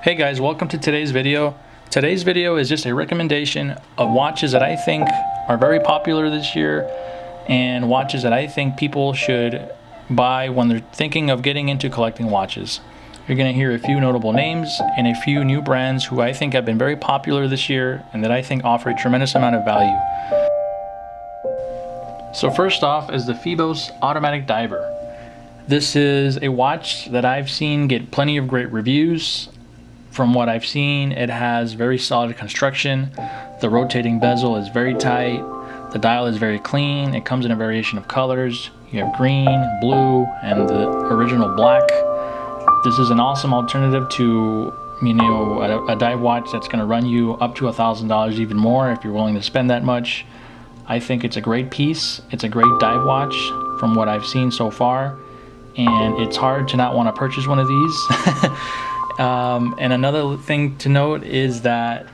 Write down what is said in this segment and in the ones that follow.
Hey guys, welcome to today's video. Today's video is just a recommendation of watches that I think are very popular this year and watches that I think people should buy when they're thinking of getting into collecting watches. You're going to hear a few notable names and a few new brands who I think have been very popular this year and that I think offer a tremendous amount of value. So first off is the Feos Automatic Diver. This is a watch that I've seen get plenty of great reviews. From what I've seen, it has very solid construction. The rotating bezel is very tight. The dial is very clean. It comes in a variation of colors. You have green, blue, and the original black. This is an awesome alternative to, a dive watch that's going to run you up to $1,000, even more if you're willing to spend that much. I think it's a great piece. It's a great dive watch from what I've seen so far, and it's hard to not want to purchase one of these. And another thing to note is that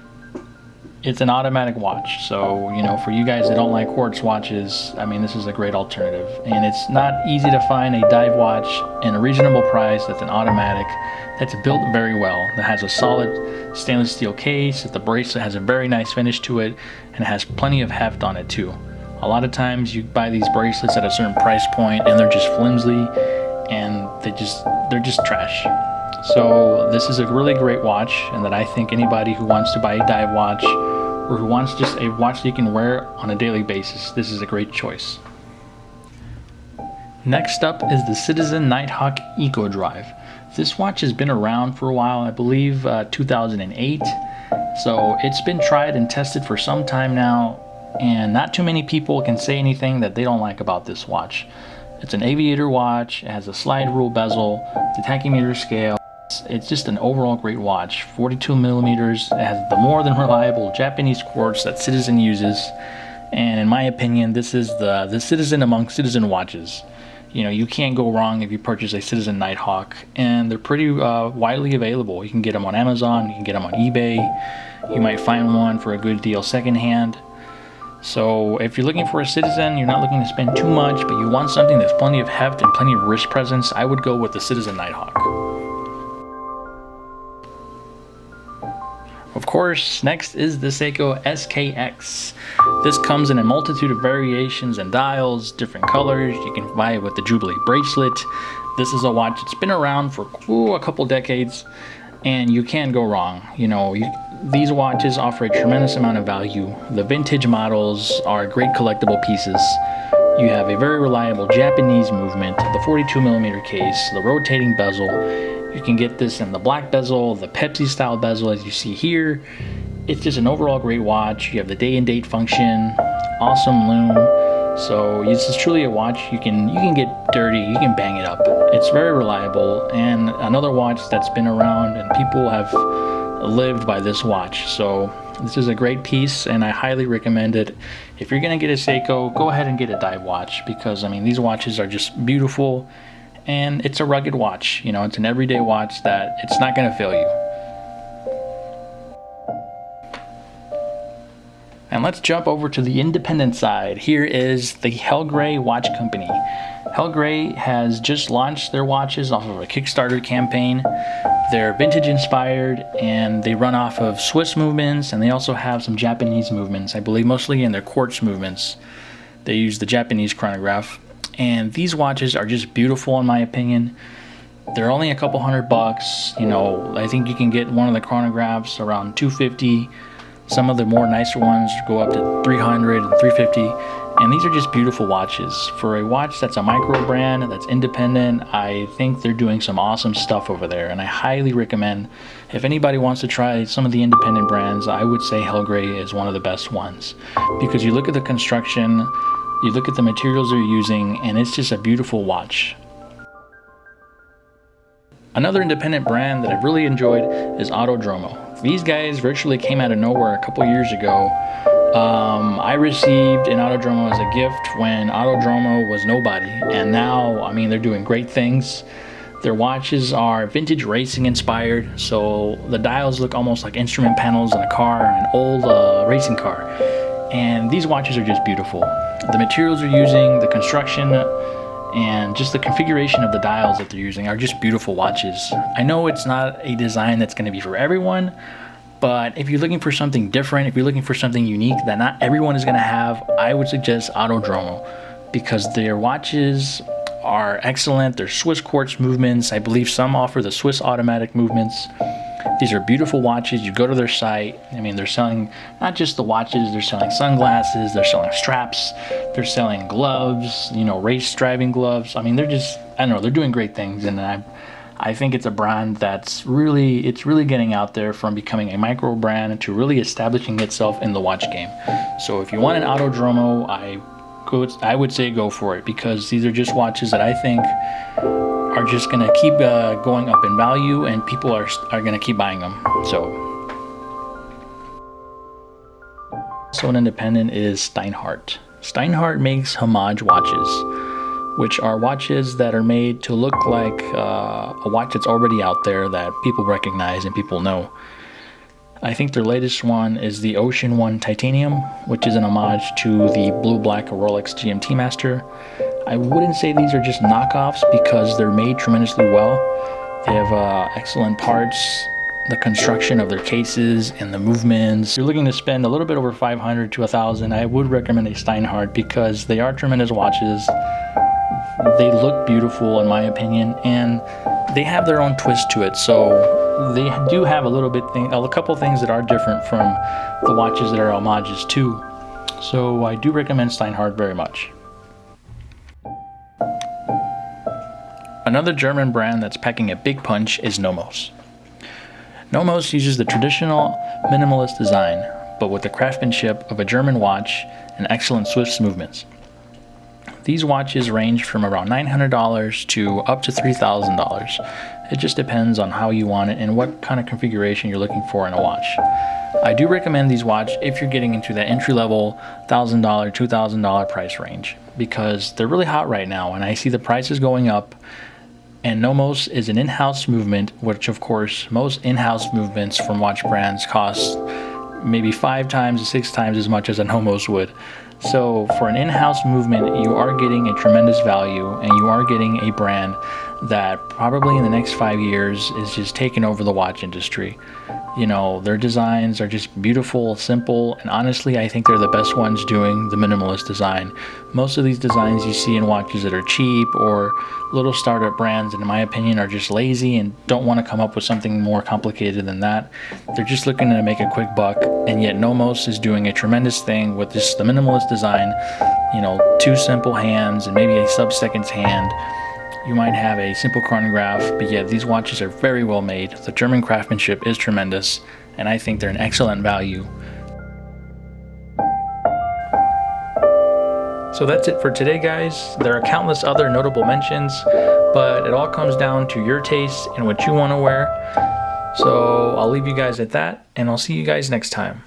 it's an automatic watch. So, for you guys that don't like quartz watches, this is a great alternative. And it's not easy to find a dive watch in a reasonable price that's an automatic, that's built very well, that has a solid stainless steel case, that the bracelet has a very nice finish to it, and it has plenty of heft on it too. A lot of times you buy these bracelets at a certain price point and they're just flimsy and they're just trash. So this is a really great watch, and that I think anybody who wants to buy a dive watch or who wants just a watch that you can wear on a daily basis, this is a great choice. Next up is the Citizen Nighthawk Eco Drive. This watch has been around for a while, I believe 2008. So it's been tried and tested for some time now, and not too many people can say anything that they don't like about this watch. It's an aviator watch, it has a slide rule bezel, the tachymeter scale. It's just an overall great watch. 42 millimeters. It has the more than reliable Japanese quartz that Citizen uses, and in my opinion, this is the Citizen among Citizen watches. You can't go wrong if you purchase a Citizen Nighthawk, and they're pretty widely available. You can get them on Amazon, you can get them on eBay. You might find one for a good deal secondhand. So if you're looking for a Citizen, you're not looking to spend too much, but you want something that's plenty of heft and plenty of wrist presence, I would go with the Citizen Nighthawk. Of course, next is the Seiko SKX. This comes in a multitude of variations and dials, different colors. You can buy it with the Jubilee bracelet. This is a watch that's been around for a couple decades, and you can't go wrong. These watches offer a tremendous amount of value. The vintage models are great collectible pieces. You have a very reliable Japanese movement, the 42 millimeter case, the rotating bezel. You can get this in the black bezel, the Pepsi style bezel as you see here. It's just an overall great watch. You have the day and date function, awesome lume. So this is truly a watch you can get dirty, you can bang it up. It's very reliable, and another watch that's been around and people have lived by this watch. So this is a great piece, and I highly recommend it. If you're gonna get a Seiko, go ahead and get a dive watch, because these watches are just beautiful, and it's a rugged watch. It's an everyday watch that it's not gonna fail you. And let's jump over to the independent side. Here is the Hellgrey Watch Company. Hellgrey has just launched their watches off of a Kickstarter campaign. They're vintage inspired, and they run off of Swiss movements, and they also have some Japanese movements, I believe mostly in their quartz movements. They use the Japanese chronograph, and these watches are just beautiful in my opinion. They're only a couple $100. I think you can get one of the chronographs around $250. Some of the more nicer ones go up to $300 and $350, and these are just beautiful watches. For a watch that's a micro brand, that's independent, I think they're doing some awesome stuff over there, and I highly recommend, if anybody wants to try some of the independent brands, I would say Hellgrey is one of the best ones, because you look at the construction, you look at the materials they're using, and it's just a beautiful watch. Another independent brand that I've really enjoyed is Autodromo. These guys virtually came out of nowhere a couple years ago. I received an Autodromo as a gift when Autodromo was nobody, and now, they're doing great things. Their watches are vintage racing inspired, so the dials look almost like instrument panels in a car, an old racing car. And these watches are just beautiful. The materials they're using, the construction, and just the configuration of the dials that they're using are just beautiful watches. I know it's not a design that's going to be for everyone, but if you're looking for something different, if you're looking for something unique that not everyone is going to have, I would suggest Autodromo, because their watches are excellent. They're Swiss quartz movements. I believe some offer the Swiss automatic movements. These are beautiful watches. You go to their site. I mean, they're selling not just the watches, they're selling sunglasses, they're selling straps, they're selling gloves, you know, race driving gloves. I mean, they're just, I don't know, they're doing great things. And I think it's a brand that's really getting out there from becoming a micro brand to really establishing itself in the watch game. So if you want an Autodromo, I would say go for it, because these are just watches that I think are just going to keep going up in value, and people are going to keep buying them. So an independent is Steinhart. Steinhart makes homage watches, which are watches that are made to look like a watch that's already out there that people recognize and people know. I think their latest one is the Ocean One Titanium, which is an homage to the Blue Black Rolex GMT Master. I wouldn't say these are just knockoffs, because they're made tremendously well. They have excellent parts, the construction of their cases and the movements. If you're looking to spend a little bit over $500 to $1,000, I would recommend a Steinhart, because they are tremendous watches. They look beautiful in my opinion, and they have their own twist to it. So they do have a couple things that are different from the watches that are homages too. So I do recommend Steinhart very much. Another German brand that's packing a big punch is Nomos. Nomos uses the traditional minimalist design, but with the craftsmanship of a German watch and excellent Swiss movements. These watches range from around $900 to up to $3,000. It just depends on how you want it and what kind of configuration you're looking for in a watch. I do recommend these watches if you're getting into that entry-level $1,000, $2,000 price range, because they're really hot right now, and I see the prices going up. And Nomos is an in-house movement, which of course most in-house movements from watch brands cost maybe 5 times to 6 times as much as a Nomos would. So for an in-house movement, you are getting a tremendous value, and you are getting a brand that probably in the next 5 years is just taking over the watch industry. You know, their designs are just beautiful, simple, and honestly, I think they're the best ones doing the minimalist design. Most of these designs you see in watches that are cheap or little startup brands, in my opinion, are just lazy and don't want to come up with something more complicated than that. They're just looking to make a quick buck, and yet Nomos is doing a tremendous thing with just the minimalist design. You know, 2 simple hands and maybe a sub-seconds hand. You might have a simple chronograph, but yet these watches are very well made. The German craftsmanship is tremendous, and I think they're an excellent value. So that's it for today, guys. There are countless other notable mentions, but it all comes down to your taste and what you want to wear. So I'll leave you guys at that, and I'll see you guys next time.